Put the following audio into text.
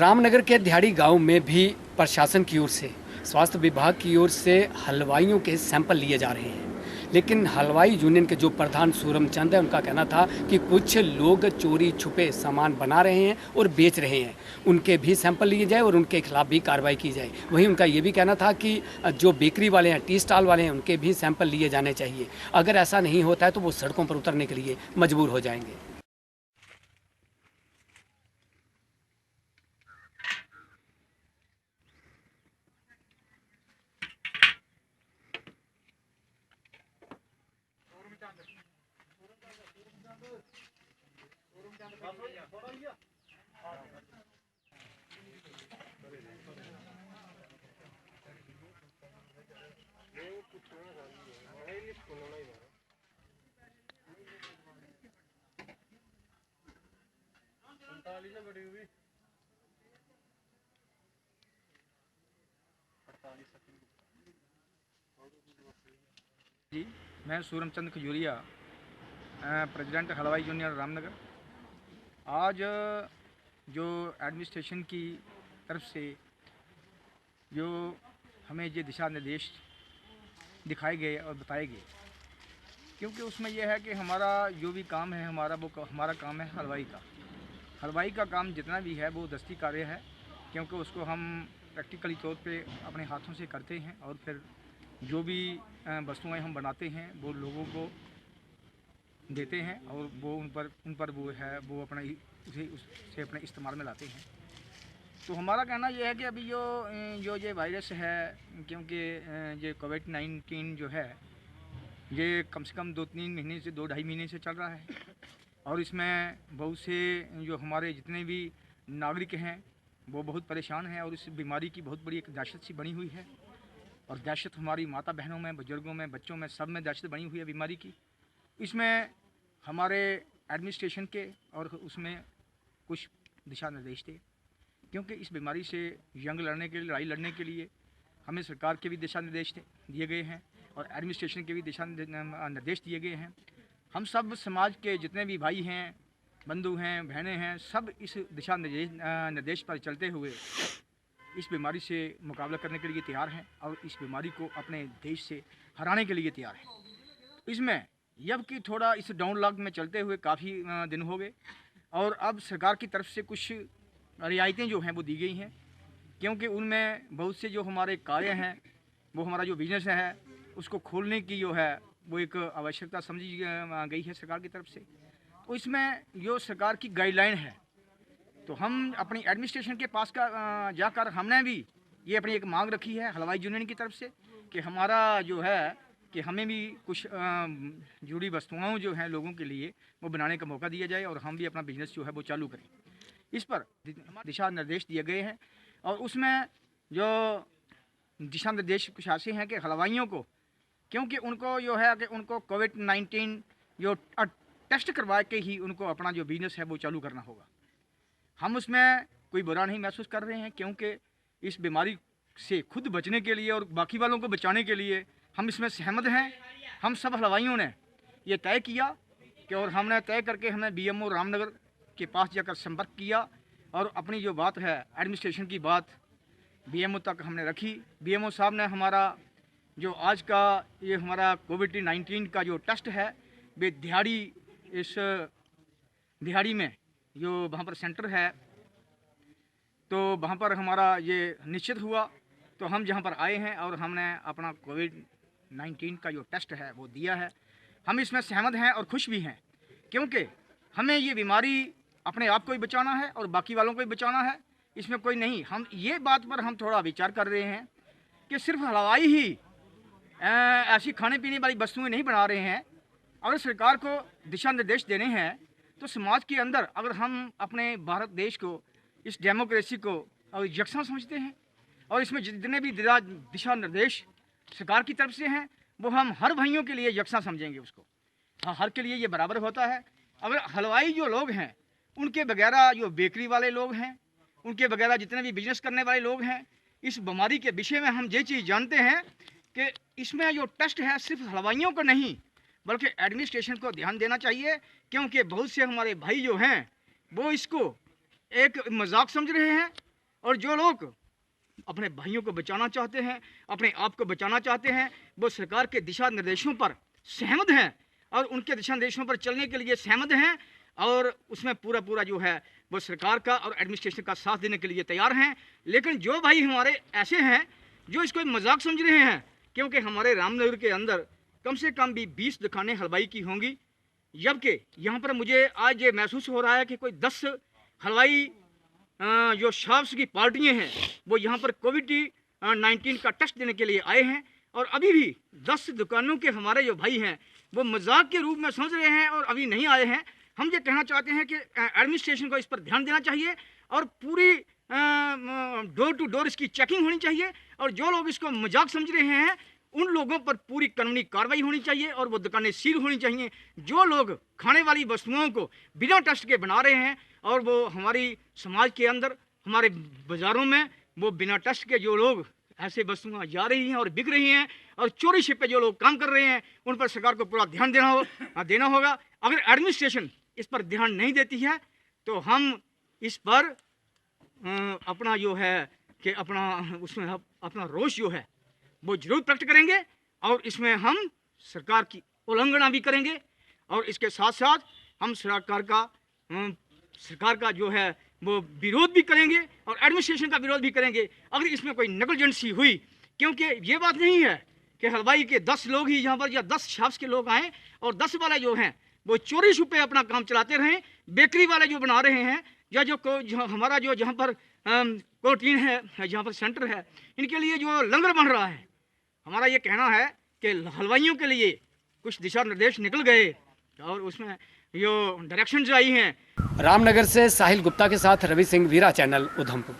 रामनगर के दिहाड़ी गांव में भी प्रशासन की ओर से, स्वास्थ्य विभाग की ओर से हलवाइयों के सैंपल लिए जा रहे हैं। लेकिन हलवाई यूनियन के जो प्रधान सूरमचंद है, उनका कहना था कि कुछ लोग चोरी छुपे सामान बना रहे हैं और बेच रहे हैं, उनके भी सैंपल लिए जाए और उनके खिलाफ भी कार्रवाई की जाए। वहीं उनका ये भी कहना था कि जो बेकरी वाले हैं, टी स्टॉल वाले हैं, उनके भी सैंपल लिए जाने चाहिए। अगर ऐसा नहीं होता है तो वो सड़कों पर उतरने के लिए मजबूर हो जाएंगे। जी, मैं सूरमचंद खजूरिया, प्रेसिडेंट हलवाई यूनियन रामनगर। आज जो एडमिनिस्ट्रेशन की तरफ से जो हमें ये दिशा निर्देश दिखाए गए और बताए गए, क्योंकि उसमें यह है कि हमारा जो भी काम है हमारा काम है हलवाई का। हलवाई का काम जितना भी है वो दस्ती कार्य है, क्योंकि उसको हम प्रैक्टिकली तौर पे अपने हाथों से करते हैं और फिर जो भी वस्तुएं हम बनाते हैं वो लोगों को देते हैं और वो उन पर वो है वो अपना उसे अपने इस्तेमाल में लाते हैं। तो हमारा कहना यह है कि अभी जो ये वायरस है, क्योंकि ये कोविड-19 जो है ये कम से कम 2-3 महीने से 2-2.5 महीने से चल रहा है और इसमें बहुत से जो हमारे जितने भी नागरिक हैं वो बहुत परेशान हैं और इस बीमारी की बहुत बड़ी एक दहशत सी बनी हुई है। और दहशत हमारी माता बहनों में, बुजुर्गों में, बच्चों में, सब में दहशत बनी हुई है बीमारी की। इसमें हमारे एडमिनिस्ट्रेशन के और उसमें कुछ दिशा निर्देश थे, क्योंकि इस बीमारी से जंग लड़ने के लिए, लड़ाई लड़ने के लिए हमें सरकार के भी दिशा निर्देश दिए गए हैं और एडमिनिस्ट्रेशन के भी दिशा निर्देश दिए गए हैं। हम सब समाज के जितने भी भाई हैं, बंधु हैं, बहनें हैं, सब इस दिशा निर्देश पर चलते हुए इस बीमारी से मुकाबला करने के लिए तैयार हैं और इस बीमारी को अपने देश से हराने के लिए तैयार हैं। इसमें जब कि थोड़ा इस डाउन लॉक में चलते हुए काफ़ी दिन हो गए और अब सरकार की तरफ से कुछ रियायतें जो हैं वो दी गई हैं, क्योंकि उनमें बहुत से जो हमारे कार्य हैं, वो हमारा जो बिजनेस है उसको खोलने की जो है वो एक आवश्यकता समझी गई है सरकार की तरफ से। तो इसमें जो सरकार की गाइडलाइन है, तो हम अपनी एडमिनिस्ट्रेशन के पास जाकर हमने भी ये अपनी एक मांग रखी है हलवाई यूनियन की तरफ से कि हमारा जो है कि हमें भी कुछ जुड़ी वस्तुओं जो हैं लोगों के लिए वो बनाने का मौका दिया जाए और हम भी अपना बिजनेस जो है वो चालू करें। इस पर दिशा निर्देश दिए गए हैं और उसमें जो दिशा निर्देश कुछ ऐसे हैं कि हलवाइयों को, क्योंकि उनको जो है कि उनको कोविड-19 जो टेस्ट करवा के ही उनको अपना जो बिजनेस है वो चालू करना होगा। हम उसमें कोई बुरा नहीं महसूस कर रहे हैं, क्योंकि इस बीमारी से खुद बचने के लिए और बाकी वालों को बचाने के लिए हम इसमें सहमत हैं। हम सब हलवाइयों ने ये तय किया कि और हमने तय करके हमने बीएमओ रामनगर के पास जाकर संपर्क किया और अपनी जो बात है एडमिनिस्ट्रेशन की बात बीएमओ तक हमने रखी। बीएमओ साहब ने हमारा जो आज का ये हमारा कोविड-19 का जो टेस्ट है वे दिहाड़ी में जो वहाँ पर सेंटर है तो वहाँ पर हमारा ये निश्चित हुआ। तो हम जहाँ पर आए हैं और हमने अपना कोविड-19 का जो टेस्ट है वो दिया है। हम इसमें सहमत हैं और खुश भी हैं, क्योंकि हमें ये बीमारी अपने आप को ही बचाना है और बाकी वालों को ही बचाना है। इसमें कोई नहीं, हम ये बात पर हम थोड़ा विचार कर रहे हैं कि सिर्फ हलवाई ही ऐसी खाने पीने वाली वस्तुएं नहीं बना रहे हैं। अगर सरकार को दिशा निर्देश देने हैं तो समाज के अंदर अगर हम अपने भारत देश को, इस डेमोक्रेसी को और यकसा समझते हैं और इसमें जितने भी दिशा निर्देश सरकार की तरफ से हैं वो हम हर भाइयों के लिए यकसा समझेंगे उसको। हाँ, हर के लिए ये बराबर होता है। अगर हलवाई जो लोग हैं उनके वगैरह जो बेकरी वाले लोग हैं, उनके वगैरह जितने भी बिजनेस करने वाले लोग हैं, इस बीमारी के विषय में हम ये चीज़ जानते हैं कि इसमें जो टेस्ट है सिर्फ हलवाइयों को नहीं बल्कि एडमिनिस्ट्रेशन को ध्यान देना चाहिए, क्योंकि बहुत से हमारे भाई जो हैं वो इसको एक मजाक समझ रहे हैं और जो लोग अपने भाइयों को बचाना चाहते हैं, अपने आप को बचाना चाहते हैं, वो सरकार के दिशा निर्देशों पर सहमत हैं और उनके दिशा निर्देशों पर चलने के लिए सहमत हैं और उसमें पूरा पूरा जो है वो सरकार का और एडमिनिस्ट्रेशन का साथ देने के लिए तैयार हैं। लेकिन जो भाई हमारे ऐसे हैं जो इसको मजाक समझ रहे हैं, क्योंकि हमारे रामनगर के अंदर कम से कम भी 20 दुकानें हलवाई की होंगी, जबकि यहाँ पर मुझे आज ये महसूस हो रहा है कि कोई 10 हलवाई जो शॉप्स की पार्टियाँ हैं वो यहाँ पर कोविड-19 का टेस्ट देने के लिए आए हैं और अभी भी 10 दुकानों के हमारे जो भाई हैं वो मजाक के रूप में समझ रहे हैं और अभी नहीं आए हैं। हम ये कहना चाहते हैं कि एडमिनिस्ट्रेशन को इस पर ध्यान देना चाहिए और पूरी डोर टू डोर इसकी चेकिंग होनी चाहिए और जो लोग इसको मजाक समझ रहे हैं उन लोगों पर पूरी कानूनी कार्रवाई होनी चाहिए और वो दुकानें सील होनी चाहिए। जो लोग खाने वाली वस्तुओं को बिना टेस्ट के बना रहे हैं और वो हमारी समाज के अंदर हमारे बाज़ारों में वो बिना टेस्ट के जो लोग ऐसे वस्तुएं जा रही हैं और बिक रही हैं और चोरी छिपे जो लोग काम कर रहे हैं उन पर सरकार को पूरा ध्यान देना होगा। अगर एडमिनिस्ट्रेशन इस पर ध्यान नहीं देती है तो हम इस पर अपना जो है कि उसमें अपना रोष जो है वो जरूर प्रकट करेंगे और इसमें हम सरकार की उल्लंघना भी करेंगे और इसके साथ साथ हम सरकार का जो है वो विरोध भी करेंगे और एडमिनिस्ट्रेशन का विरोध भी करेंगे अगर इसमें कोई नेग्लिजेंसी हुई। क्योंकि ये बात नहीं है कि हलवाई के 10 लोग ही यहाँ पर या 10 शॉप्स के लोग आए और 10 वाले जो हैं वो चोरी छुपे अपना काम चलाते रहें। बेकरी वाले जो बना रहे हैं या जो हमारा जो जहाँ पर कैंटीन है, जहाँ पर सेंटर है, इनके लिए जो लंगर बन रहा है, हमारा ये कहना है कि हलवाइयों के लिए कुछ दिशा निर्देश निकल गए और उसमें जो डायरेक्शंस आई हैं। रामनगर से साहिल गुप्ता के साथ रवि सिंह, वीरा चैनल, उधमपुर।